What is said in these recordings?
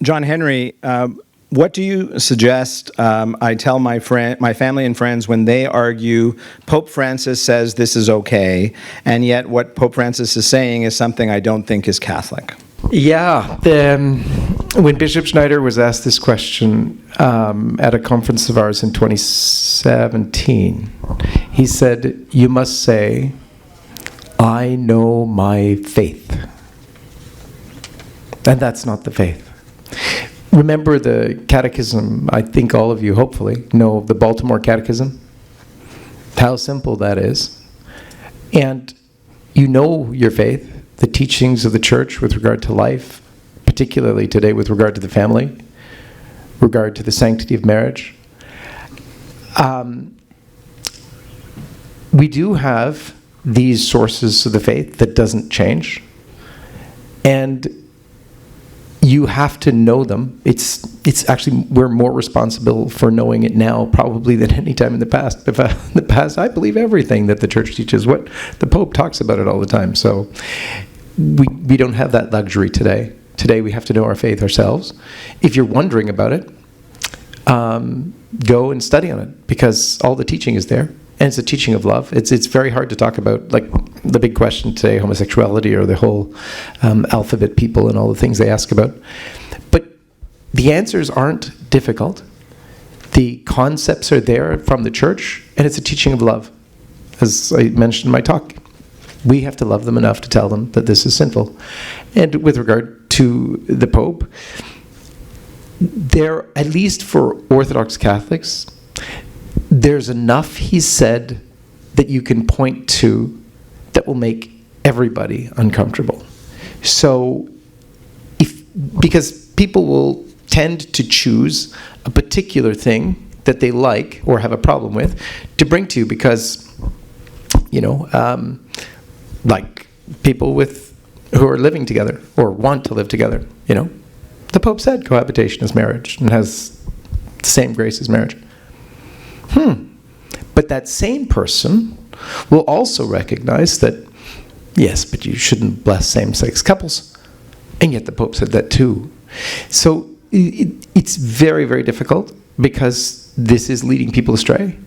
John Henry, what do you suggest I tell my family and friends when they argue Pope Francis says this is okay, and yet what Pope Francis is saying is something I don't think is Catholic? Yeah. When Bishop Schneider was asked this question at a conference of ours in 2017, he said, "You must say, I know my faith." And that's not the faith. Remember the catechism, I think all of you hopefully know of the Baltimore Catechism? How simple that is. And you know your faith, the teachings of the church with regard to life, particularly today with regard to the family, regard to the sanctity of marriage. We do have these sources of the faith that doesn't change. And you have to know them. It's actually, we're more responsible for knowing it now probably than any time in the past. In the past, I believe everything that the church teaches. What the Pope talks about it all the time. So we don't have that luxury today. Today we have to know our faith ourselves. If you're wondering about it, go and study on it, because all the teaching is there. And it's a teaching of love. It's very hard to talk about, like the big question today, homosexuality, or the whole alphabet people and all the things they ask about. But the answers aren't difficult. The concepts are there from the church, and it's a teaching of love. As I mentioned in my talk, we have to love them enough to tell them that this is sinful. And with regard to the Pope, there, at least for Orthodox Catholics, there's enough he said that you can point to that will make everybody uncomfortable. So, because people will tend to choose a particular thing that they like or have a problem with to bring to you, because, like people who are living together or want to live together, the Pope said cohabitation is marriage and has the same grace as marriage. But that same person will also recognize that, yes, but you shouldn't bless same-sex couples. And yet the Pope said that too. So it's very, very difficult, because this is leading people astray.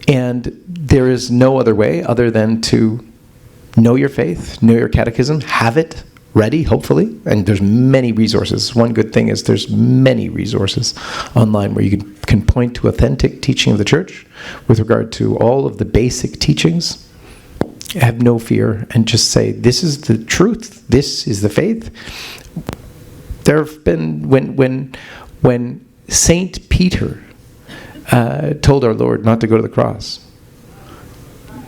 And there is no other way other than to know your faith, know your catechism, have it ready, hopefully. And there's many resources. One good thing is there's many resources online where you can point to authentic teaching of the church with regard to all of the basic teachings. Have no fear and just say, this is the truth. This is the faith. There have been, when Saint Peter told our Lord not to go to the cross,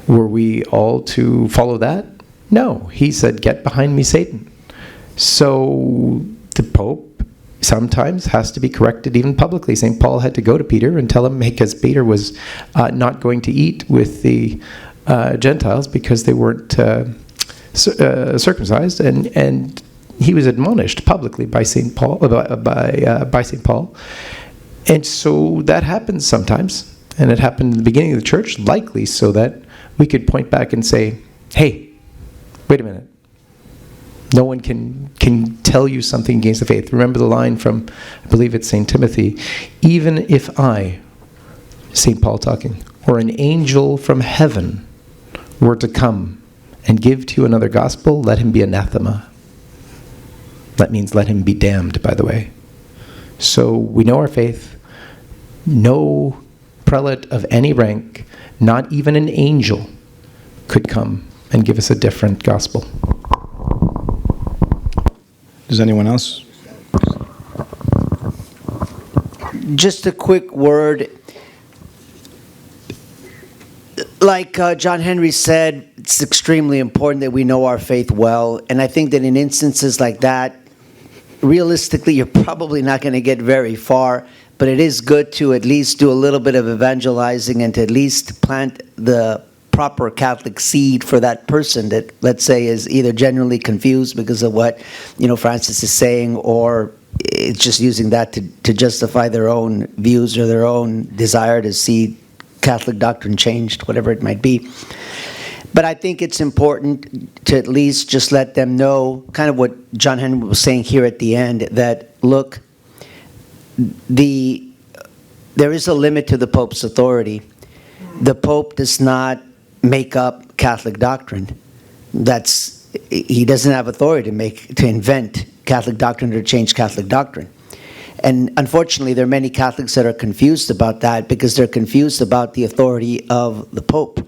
were we all to follow that? No. He said, "Get behind me, Satan." So the Pope sometimes has to be corrected even publicly. St. Paul had to go to Peter and tell him, because Peter was not going to eat with the Gentiles because they weren't circumcised, and he was admonished publicly by St. Paul. By St. Paul, and so that happens sometimes, and it happened in the beginning of the church, likely so that we could point back and say, "Hey, wait a minute. No one can tell you something against the faith." Remember the line from, I believe it's St. Timothy, "Even if I," St. Paul talking, "or an angel from heaven were to come and give to you another gospel, let him be anathema." That means let him be damned, by the way. So we know our faith. No prelate of any rank, not even an angel, could come and give us a different gospel. Does anyone else? Just a quick word. Like John Henry said, it's extremely important that we know our faith well. And I think that in instances like that, realistically, you're probably not going to get very far. But it is good to at least do a little bit of evangelizing and to at least plant the proper Catholic seed for that person that, let's say, is either genuinely confused because of what, Francis is saying, or it's just using that to justify their own views or their own desire to see Catholic doctrine changed, whatever it might be. But I think it's important to at least just let them know kind of what John Henry was saying here at the end, that, look, there is a limit to the Pope's authority. The Pope does not make up Catholic doctrine. He doesn't have authority to invent Catholic doctrine or to change Catholic doctrine. And unfortunately, there are many Catholics that are confused about that because they're confused about the authority of the Pope.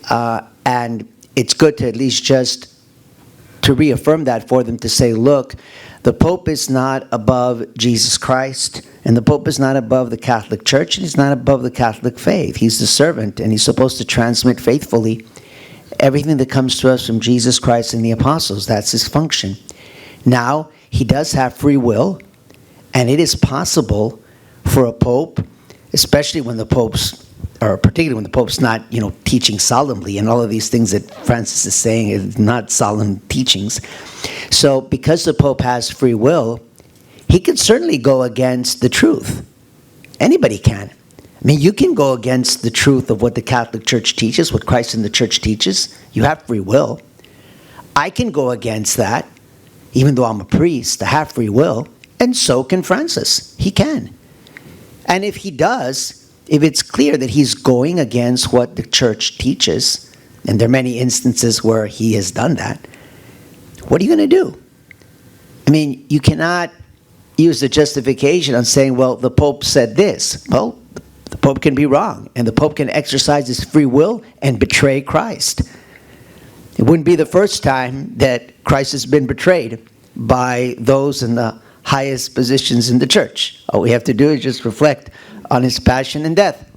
And it's good to at least just to reaffirm that for them, to say, look, the Pope is not above Jesus Christ, and the Pope is not above the Catholic Church, and he's not above the Catholic faith. He's the servant, and he's supposed to transmit faithfully everything that comes to us from Jesus Christ and the apostles. That's his function. Now, he does have free will, and it is possible for a pope, especially when the pope's, or particularly when the pope's not, teaching solemnly, and all of these things that Francis is saying is not solemn teachings. So because the pope has free will, he can certainly go against the truth. Anybody can. I mean, you can go against the truth of what the Catholic Church teaches, what Christ and the Church teaches. You have free will. I can go against that, even though I'm a priest. I have free will. And so can Francis. He can. And if he does, if it's clear that he's going against what the Church teaches, and there are many instances where he has done that, what are you going to do? I mean, you cannot use the justification on saying, well, the Pope said this. Well, the Pope can be wrong, and the Pope can exercise his free will and betray Christ. It wouldn't be the first time that Christ has been betrayed by those in the highest positions in the Church. All we have to do is just reflect on his passion and death,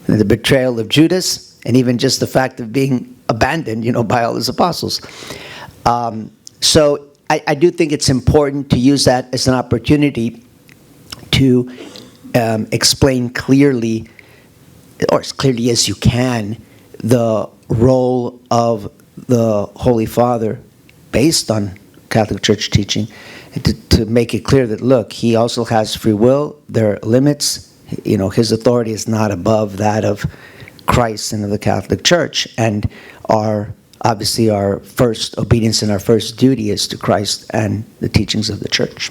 and the betrayal of Judas, and even just the fact of being abandoned, by all his apostles. So I do think it's important to use that as an opportunity to explain clearly, or as clearly as you can, the role of the Holy Father based on Catholic Church teaching, and to make it clear that, look, he also has free will. There are limits. His authority is not above that of Christ and of the Catholic Church. And obviously our first obedience and our first duty is to Christ and the teachings of the Church.